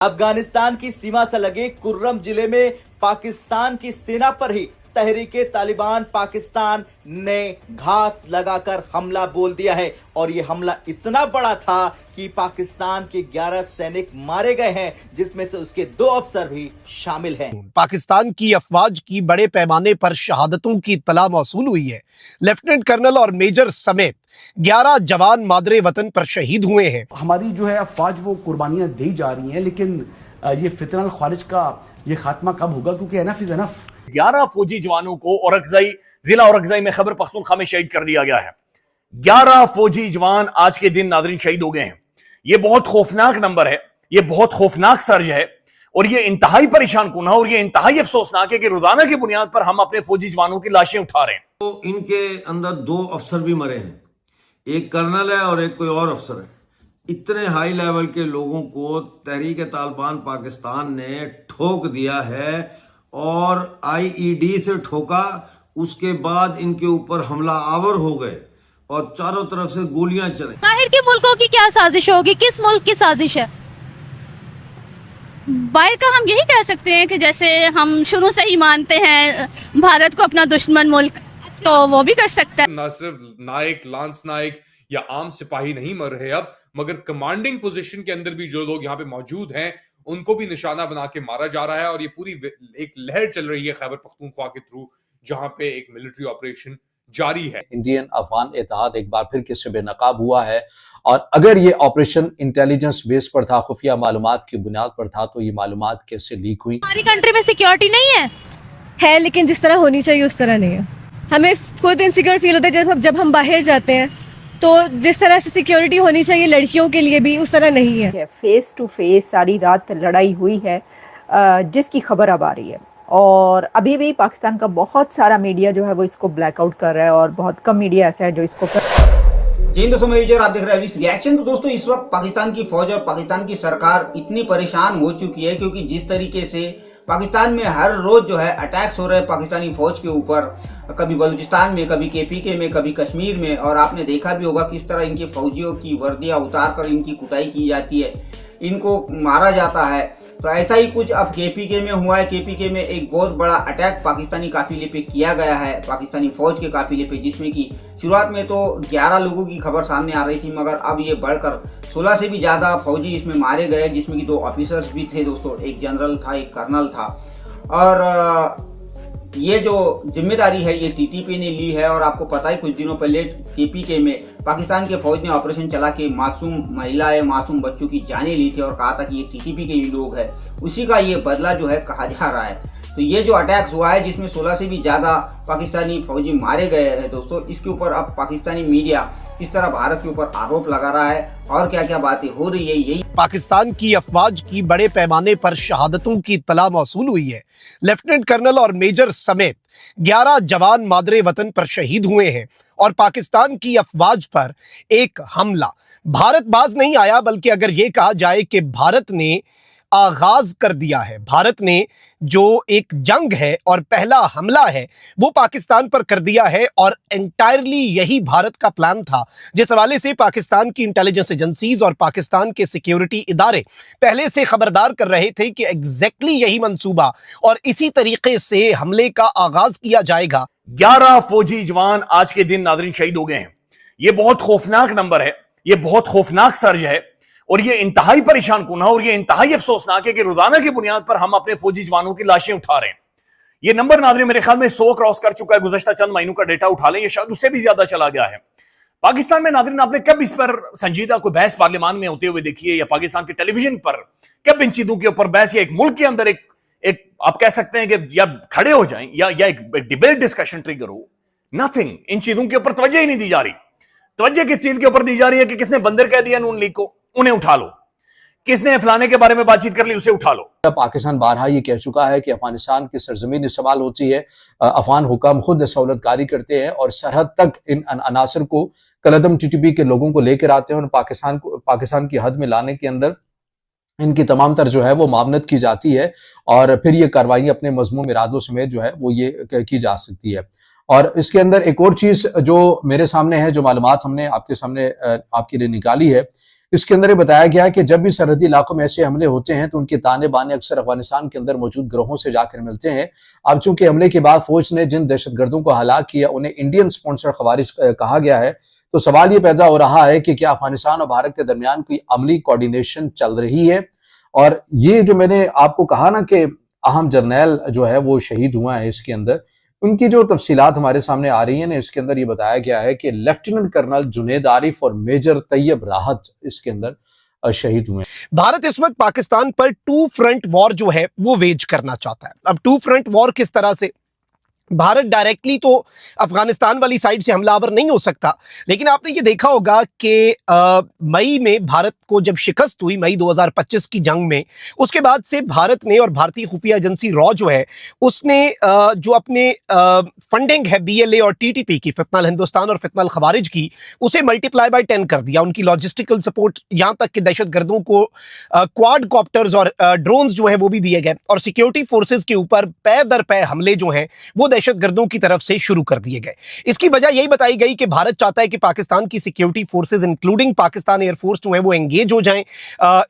अफगानिस्तान की सीमा से लगे कुर्रम जिले में पाकिस्तान की सेना पर ही तहरीके तालिबान पाकिस्तान ने घात लगाकर हमला बोल दिया है और यह हमला इतना बड़ा था कि पाकिस्तान के 11 सैनिक मारे गए हैं, जिसमें से उसके 2 अफसर भी शामिल हैं। पाकिस्तान की अफवाज की बड़े पैमाने पर शहादतों की इत्तला मौसूल हुई है। लेफ्टिनेंट कर्नल और मेजर समेत 11 जवान मादरे वतन पर शहीद हुए हैं। हमारी जो है अफवाज वो कुर्बानियां दी जा रही हैं, लेकिन ये फितना ख्वारिज का ये खात्मा कब होगा, क्योंकि एनफ इज एनफ। 11 फौजी जवानों को औरकज़ई जिला औरकज़ई में खैबर पख्तूनख्वा में शहीद कर दिया गया है। 11 फौजी जवान आज के दिन नाज़रीन शहीद हो गए हैं। यह बहुत खौफनाक नंबर है, यह बहुत खौफनाक सर्ज है और यह इंतहाई परेशान कुन है और यह इंतहाई अफसोसनाक है कि रोजाना की बुनियाद पर हम अपने फौजी जवानों की लाशें उठा रहे हैं। तो इनके अंदर 2 अफसर भी मरे हैं, एक कर्नल है और एक कोई और अफसर है। इतने हाई लेवल के लोगों को तहरीक तालिबान पाकिस्तान ने ठोक दिया है और आईईडी से ठोका। उसके बाद इनके ऊपर हमला आवर हो गए और चारों तरफ से गोलियां चले। बाहर के मुल्कों की क्या साजिश होगी, किस मुल्क की साजिश है? बाहर का हम यही कह सकते हैं कि जैसे हम शुरू से ही मानते हैं भारत को अपना दुश्मन मुल्क, तो वो भी कर सकता है। ना सिर्फ नायक, लांस नायक या आम सिपाही नहीं मर रहे अब, मगर कमांडिंग पोजीशन के अंदर भी जो लोग यहाँ पे मौजूद हैं उनको भी निशाना बना के मारा जा रहा है और ये पूरी एक लहर चल रही है खैबर पख्तूनख्वा के थ्रू, जहां पे एक मिलिट्री ऑपरेशन जारी है। इंडियन अफगान इत्तेहाद एक बार फिर किससे बेनकाब हुआ है और अगर ये ऑपरेशन इंटेलिजेंस बेस पर था, खुफिया मालूमात की बुनियाद पर था, तो ये मालूमात कैसे लीक हुई? हमारी कंट्री में सिक्योरिटी नहीं है, लेकिन जिस तरह होनी चाहिए उस तरह नहीं है। हमें खुद इनसिक्योर फील होता है जब हम बाहर जाते हैं, तो जिस तरह से सिक्योरिटी होनी चाहिए लड़कियों के लिए भी उस तरह नहीं है। फेस टू फेस सारी रात लड़ाई हुई है, जिसकी खबर अब आ रही है और अभी भी पाकिस्तान का बहुत सारा मीडिया जो है वो इसको ब्लैकआउट कर रहा है और बहुत कम मीडिया ऐसा है जो इसको जी दोस्तों, मैं विजय, आप देख रहे हैं इस रिएक्शन। तो दोस्तों, इस वक्त पाकिस्तान की फौज और पाकिस्तान की सरकार इतनी परेशान हो चुकी है क्योंकि जिस तरीके से पाकिस्तान में हर रोज जो है अटैक्स हो रहे हैं पाकिस्तानी फौज के ऊपर, कभी बलूचिस्तान में, कभी केपीके में, कभी कश्मीर में, और आपने देखा भी होगा किस तरह इनकी फौजियों की वर्दियां उतार कर इनकी कुटाई की जाती है, इनको मारा जाता है। तो ऐसा ही कुछ अब केपीके में हुआ है। केपीके में एक बहुत बड़ा अटैक पाकिस्तानी काफिले पे किया गया है, पाकिस्तानी फौज के काफिले पे, जिसमें कि शुरुआत में तो 11 लोगों की खबर सामने आ रही थी, मगर अब ये बढ़कर 16 से भी ज़्यादा फौजी इसमें मारे गए, जिसमें कि 2 ऑफिसर्स भी थे दोस्तों, एक जनरल था, एक कर्नल था। और ये जो जिम्मेदारी है ये टीटीपी ने ली है और आपको पता है कुछ दिनों पहले केपीके में पाकिस्तान के फौज ने ऑपरेशन चला के मासूम महिलाएं, मासूम बच्चों की जानें ली थी और कहा था कि ये टीटीपी के ही लोग हैं। उसी का ये बदला जो है कहा जा रहा है। तो ये जो अटैक्स हुआ है जिसमें 16 से भी ज़्यादा पाकिस्तानी फौजी मारे गए हैं दोस्तों, इसके ऊपर अब पाकिस्तानी मीडिया इस तरह भारत के ऊपर आरोप लगा रहा है और क्या क्या बातें हो रही है। यही पाकिस्तान की अफवाज की बड़े पैमाने पर शहादतों की इत्तला मौसूल हुई है। लेफ्टिनेंट कर्नल और मेजर समेत 11 जवान मादरे वतन पर शहीद हुए हैं और पाकिस्तान की अफवाज पर एक हमला भारत बाज नहीं आया, बल्कि अगर यह कहा जाए कि भारत ने आगाज कर दिया है। भारत ने जो एक जंग है और पहला हमला है वो पाकिस्तान पर कर दिया है और एंटायरली यही भारत का प्लान था, जिस हवाले से पाकिस्तान की इंटेलिजेंस एजेंसीज और पाकिस्तान के सिक्योरिटी इदारे पहले से खबरदार कर रहे थे कि एग्जैक्टली यही मंसूबा और इसी तरीके से हमले का आगाज किया जाएगा। 11 फौजी जवान आज के दिन नाज़रीन शहीद हो गए हैं। यह बहुत खौफनाक नंबर है, यह बहुत खौफनाक सर्ज है और ये इंतहाई परेशान कुन है और ये इंतहाई अफसोसनाक है कि रोजाना की बुनियाद पर हम अपने फौजी जवानों की लाशें उठा रहे हैं। ये नंबर नाज़रीन मेरे ख्याल में 100 क्रॉस कर चुका है। गुज़श्ता चंद महीनों का डेटा उठा लें, ये शायद उससे भी ज्यादा चला गया है। पाकिस्तान में नाज़रीन आपने कब इस पर संजीदा कोई बहस पार्लियामान में होते हुए देखी है या पाकिस्तान के टेलीविजन पर कब इन चीजों के ऊपर बहस, या एक मुल्क के अंदर एक आप कह सकते हैं कि या खड़े हो जाएं या एक डिबेट डिस्कशन ट्रिगर हो? नथिंग। इन चीजों के ऊपर तवज्जो ही नहीं दी जा रही। तवज्जो किस चीज के ऊपर दी जा रही है कि किसने बंदर कह दिया नून लीग को, उन्हें उठा लो, किसने फलाने के बारे में बातचीत कर ली, उसे उठा लो। पाकिस्तान बारहा ये कह चुका है कि अफगानिस्तान की सरजमीन इस्तेमाल होती है, अफगान हुकाम खुद सहूलतकारी करते हैं और सरहद तक इन अनासर को कलदम टीटीपी के लोगों को लेकर आते हैं और पाकिस्तान की हद में लाने के अंदर इनकी तमाम तर जो है वो मामनत की जाती है और फिर ये कार्रवाई अपने मजमूम इरादों समेत जो है वो ये की जा सकती है। और इसके अंदर एक और चीज जो मेरे सामने है, जो मालूमात हमने आपके सामने आपके लिए निकाली है, इसके अंदर ये बताया गया है कि जब भी सरहदी इलाकों में ऐसे हमले होते हैं तो उनके ताने बाने अक्सर अफगानिस्तान के अंदर मौजूद ग्रोहों से जाकर मिलते हैं। अब चूंकि हमले के बाद फौज ने जिन दहशतगर्दों को हलाक किया उन्हें इंडियन स्पॉन्सर खवारिज कहा गया है, तो सवाल ये पैदा हो रहा है कि क्या अफगानिस्तान और भारत के दरमियान कोई अमली कोऑर्डिनेशन चल रही है। और ये जो मैंने आपको कहा ना कि अहम जर्नैल जो है वो शहीद हुआ है, इसके अंदर उनकी जो तफसीलात हमारे सामने आ रही है ना, इसके अंदर ये बताया गया है कि लेफ्टिनेंट कर्नल जुनेद आरिफ और मेजर तैयब राहत इसके अंदर शहीद हुए। भारत इस वक्त पाकिस्तान पर टू फ्रंट वॉर जो है वो वेज करना चाहता है। अब टू फ्रंट वॉर किस तरह से, भारत डायरेक्टली तो अफगानिस्तान वाली साइड से हमलावर नहीं हो सकता, लेकिन आपने ये देखा होगा कि मई में भारत को जब शिकस्त हुई मई 2025 की जंग में, उसके बाद से भारत ने और भारतीय खुफिया एजेंसी रॉ जो है उसने जो अपने फंडिंग है BLA और TTP की, फितनल हिंदुस्तान और फितनल खवारिज की, उसे मल्टीप्लाई बाय 10 कर दिया। उनकी लॉजिस्टिकल सपोर्ट, यहाँ तक कि दहशतगर्दों को क्वाड कॉप्टर्स और ड्रोन्स जो है वो भी दिए गए और सिक्योरिटी फोर्सेज के ऊपर पै दर पै हमले जो हैं वो दहशतगर्दों की तरफ से शुरू कर दिए गए। इसकी वजह यही बताई गई कि भारत चाहता है कि पाकिस्तान की security forces including Pakistan air force जो है वो एंगेज हो जाएं,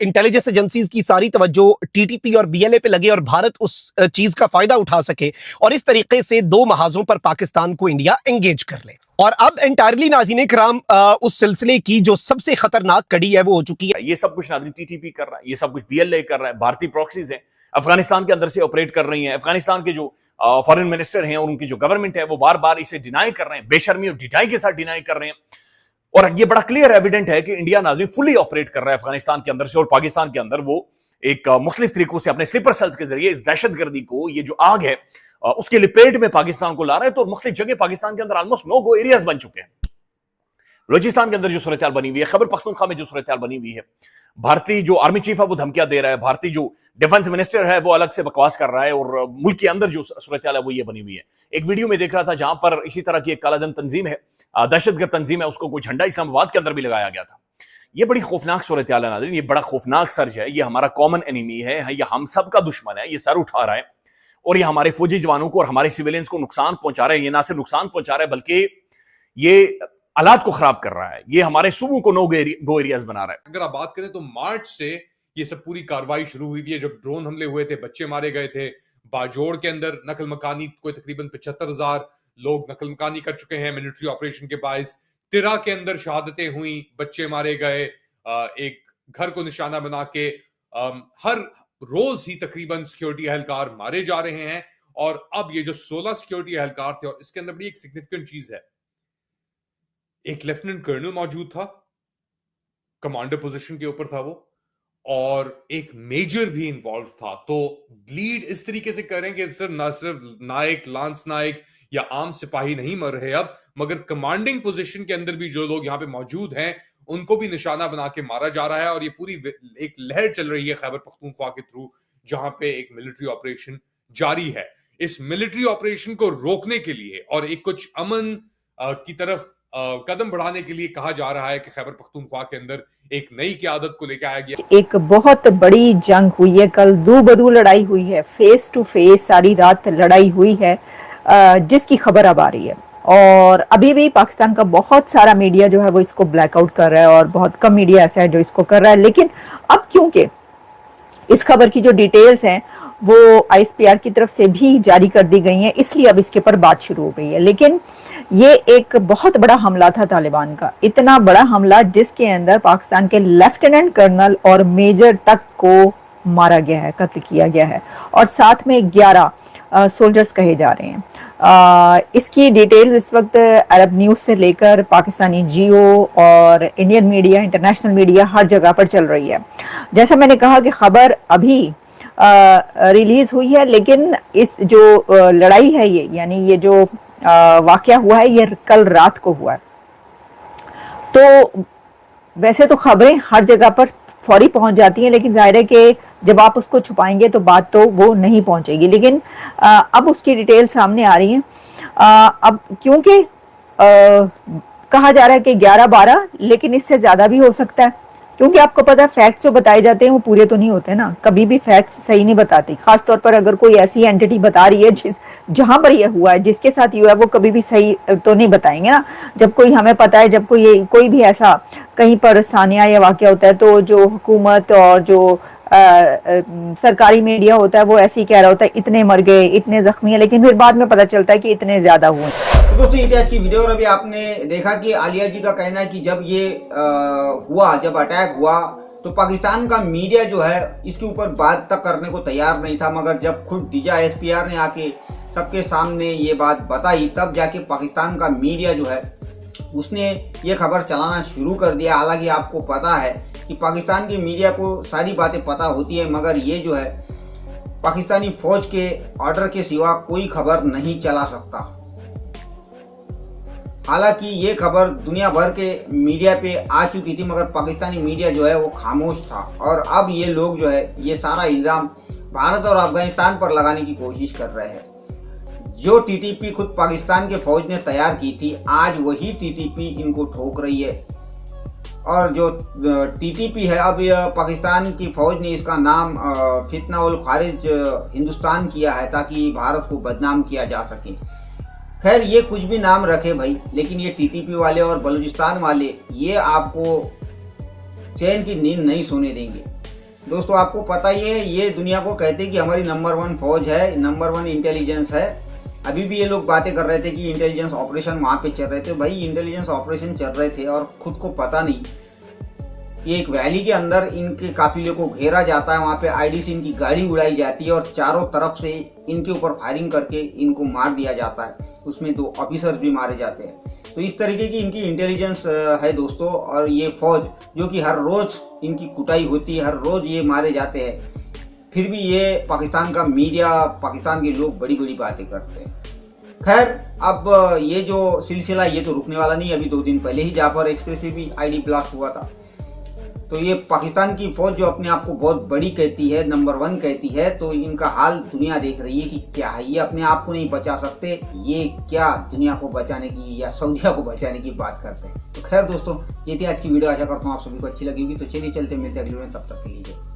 इंटेलिजेंस एजेंसीज की सारी तवज्जो TTP और BLA पे लगे और भारत उस चीज का फायदा उठा सके और इस तरीके से दो महाजों पर पाकिस्तान को इंडिया एंगेज कर ले। और अब एंटायरली नाज़रीन किराम उस सिलसिले की जो सबसे खतरनाक कड़ी है वो हो चुकी है। ये सब कुछ नाज़रीन TTP कर रहा है, ये सब कुछ BLA कर रहा है, भारतीय प्रॉक्सीज हैं अफगानिस्तान के अंदर से ऑपरेट कर रही हैं। अफगानिस्तान के जो फॉरेन मिनिस्टर हैं और उनकी जो गवर्नमेंट है वो बार बार इसे डिनाई कर रहे हैं, बेशर्मी और डिटाई के साथ डिनाई कर रहे हैं। और ये बड़ा क्लियर एविडेंट है कि इंडिया नाज़रीन फुली ऑपरेट कर रहा है अफगानिस्तान के अंदर से और पाकिस्तान के अंदर वो एक मुख्तलिफ तरीकों से अपने स्लीपर सेल्स के जरिए इस दहशतगर्दी को, ये जो आग है उसके लिपेट में पाकिस्तान को ला रहा है। तो मुख्तलिफ जगह पाकिस्तान के अंदर ऑलमोस्ट नो गो एरियाज बन चुके हैं। बलूचिस्तान के अंदर जो सूरत हाल बनी हुई है, खैबर पख्तूनख्वा में जो सूरत हाल बनी हुई है, भारतीय जो आर्मी चीफ है वो धमकियां दे रहा है, भारतीय जो डिफेंस मिनिस्टर है वो अलग से बकवास कर रहा है और मुल्क के अंदर जो सूरत हाल है वो ये बनी हुई है। एक वीडियो में देख रहा था जहां पर इसी तरह की एक कालाधन तंजीम है, दहशतगर्द तंजीम है, उसको कोई झंडा इस्लामाबाद के अंदर भी लगाया गया था। ये बड़ी खौफनाक सूरत हाल है नाज़रीन, ये बड़ा खौफनाक सर्ज है, ये हमारा कॉमन एनिमी है, ये हम सब का दुश्मन है, ये सर उठा रहा है और ये हमारे फौजी जवानों को और हमारे सिविलियंस को नुकसान पहुंचा रहा है। ये ना सिर्फ नुकसान पहुंचा रहा है बल्कि ये हालात को खराब कर रहा है, ये हमारे सूबों को नो गो एरियाज बना रहा है। अगर आप बात करें तो मार्च से ये सब पूरी कार्रवाई शुरू हुई है। जब ड्रोन हमले हुए थे, बच्चे मारे गए थे, बाजोड़ के अंदर नकल मकानी कोई तकरीबन 75,000 लोग नकल मकानी कर चुके हैं मिलिट्री ऑपरेशन के बायस। तिरा के अंदर शहादतें हुई, बच्चे मारे गए, एक घर को निशाना बना के हर रोज ही तकरीबन सिक्योरिटी एहलकार मारे जा रहे हैं। और अब ये जो 16 सिक्योरिटी एहलकार थे, और इसके अंदर बड़ी एक सिग्निफिकेंट चीज है, एक लेफ्टिनेंट कर्नल मौजूद था, कमांडर पोजीशन के ऊपर था वो, और एक मेजर भी इन्वॉल्व था। तो लीड इस तरीके से करें कि सिर्फ नायक, लांस नायक या आम सिपाही नहीं मर रहे अब, मगर कमांडिंग पोजीशन के अंदर भी जो लोग यहां पे मौजूद हैं उनको भी निशाना बना के मारा जा रहा है। और ये पूरी एक लहर चल रही है खैबर पख्तूनख्वा के थ्रू, जहां पे एक मिलिट्री ऑपरेशन जारी है। इस मिलिट्री ऑपरेशन को रोकने के लिए और एक कुछ अमन की तरफ कदम बढ़ाने के लिए कहा जा रहा है कि खैबर पख्तूनख्वा के अंदर एक नई क़यादत को लेकर आया गया। एक बहुत बड़ी जंग हुई है, कल दो बदू लड़ाई हुई है, फेस टू फेस सारी रात लड़ाई हुई है, जिसकी खबर अब आ रही है। और अभी भी पाकिस्तान का बहुत सारा मीडिया जो है वो इसको ब्लैकआउट कर रहा है और बहुत कम मीडिया ऐसा है जो इसको कर रहा है। लेकिन अब क्योंकि इस खबर की जो डिटेल्स हैं वो ISPR की तरफ से भी जारी कर दी गई हैं, इसलिए अब इसके ऊपर बात शुरू हो गई है। लेकिन ये एक बहुत बड़ा हमला था तालिबान का, इतना बड़ा हमला जिसके अंदर पाकिस्तान के लेफ्टिनेंट कर्नल और मेजर तक को मारा गया है, कत्ल किया गया है, और साथ में 11 सोल्जर्स कहे जा रहे हैं। इसकी डिटेल्स इस वक्त अरब न्यूज़ से लेकर पाकिस्तानी जियो और इंडियन मीडिया, इंटरनेशनल मीडिया, हर जगह पर चल रही है। जैसा मैंने कहा कि खबर अभी रिलीज हुई है, लेकिन इस जो लड़ाई है ये, यानी ये जो वाकया हुआ है ये कल रात को हुआ है। तो वैसे तो खबरें हर जगह पर फौरी पहुंच जाती हैं, लेकिन जाहिर है कि जब आप उसको छुपाएंगे तो बात तो वो नहीं पहुंचेगी। लेकिन अब उसकी डिटेल सामने आ रही है। अब क्योंकि कहा जा रहा है कि 11-12, लेकिन इससे ज्यादा भी हो सकता है, क्योंकि आपको पता है फैक्ट्स जो बताए जाते हैं वो पूरे तो नहीं होते ना, कभी भी फैक्ट्स सही नहीं बताती। खासतौर पर अगर कोई ऐसी एंटिटी बता रही है जहां पर ये हुआ है, जिसके साथ ये हुआ है, वो कभी भी सही तो नहीं बताएंगे ना। जब कोई हमें पता है, जब कोई भी ऐसा कहीं पर सानिया या वाकया होता है तो जो हुकूमत और जो सरकारी मीडिया होता है वो ऐसे ही कह रहा होता है इतने मर गए, इतने जख्मी है, लेकिन फिर बाद में पता चलता है कि इतने ज्यादा हुए। तो दोस्तों ये थी आज की वीडियो और अभी आपने देखा कि आलिया जी का कहना है कि जब ये जब अटैक हुआ तो पाकिस्तान का मीडिया जो है इसके ऊपर बात तक करने को तैयार नहीं था, मगर जब खुद डीजा एसपीआर ने आके सबके सामने ये बात बताई तब जाके पाकिस्तान का मीडिया जो है उसने ये खबर चलाना शुरू कर दिया। हालांकि आपको पता है कि पाकिस्तान की मीडिया को सारी बातें पता होती है, मगर ये जो है पाकिस्तानी फौज के ऑर्डर के सिवा कोई खबर नहीं चला सकता। हालांकि ये खबर दुनिया भर के मीडिया पे आ चुकी थी, मगर पाकिस्तानी मीडिया जो है वो खामोश था और अब ये लोग जो है ये सारा इल्जाम भारत और अफगानिस्तान पर लगाने की कोशिश कर रहे हैं। जो टीटीपी खुद पाकिस्तान के फौज ने तैयार की थी, आज वही टीटीपी इनको ठोक रही है। और जो टीटीपी है, अब पाकिस्तान की फौज ने इसका नाम फितना उल खारिज हिंदुस्तान किया है ताकि भारत को बदनाम किया जा सके। खैर ये कुछ भी नाम रखे भाई, लेकिन ये टीटीपी वाले और बलूचिस्तान वाले ये आपको चैन की नींद नहीं सोने देंगे। दोस्तों आपको पता ही है ये दुनिया को कहते हैं कि हमारी नंबर 1 फौज है, नंबर 1 इंटेलिजेंस है। अभी भी ये लोग बातें कर रहे थे कि इंटेलिजेंस ऑपरेशन वहाँ पे चल रहे थे। भाई इंटेलिजेंस ऑपरेशन चल रहे थे और खुद को पता नहीं कि एक वैली के अंदर इनके काफिले को घेरा जाता है, वहाँ पे आईडीसी इनकी गाड़ी उड़ाई जाती है और चारों तरफ से इनके ऊपर फायरिंग करके इनको मार दिया जाता है। उसमें 2 ऑफिसर भी मारे जाते हैं। तो इस तरीके की इनकी इंटेलिजेंस है दोस्तों। और ये फौज जो कि हर रोज इनकी कुटाई होती है, हर रोज ये मारे जाते हैं, फिर भी ये पाकिस्तान का मीडिया, पाकिस्तान के लोग बड़ी बड़ी बातें करते हैं। खैर अब ये जो सिलसिला ये तो रुकने वाला नहीं। अभी 2 दिन पहले ही जाफर एक्सप्रेस पे भी आईडी ब्लास्ट हुआ था। तो ये पाकिस्तान की फौज जो अपने आप को बहुत बड़ी कहती है, नंबर 1 कहती है, तो इनका हाल दुनिया देख रही है कि क्या है। ये अपने आप को नहीं बचा सकते, ये क्या दुनिया को बचाने की या सऊदिया को बचाने की बात करते हैं। तो खैर दोस्तों ये थी आज की वीडियो। आशा करता हूँ आप सभी को अच्छी लगी होगी। तो चलिए चलते मिलते अगली वीडियो में, तब तक के लिए।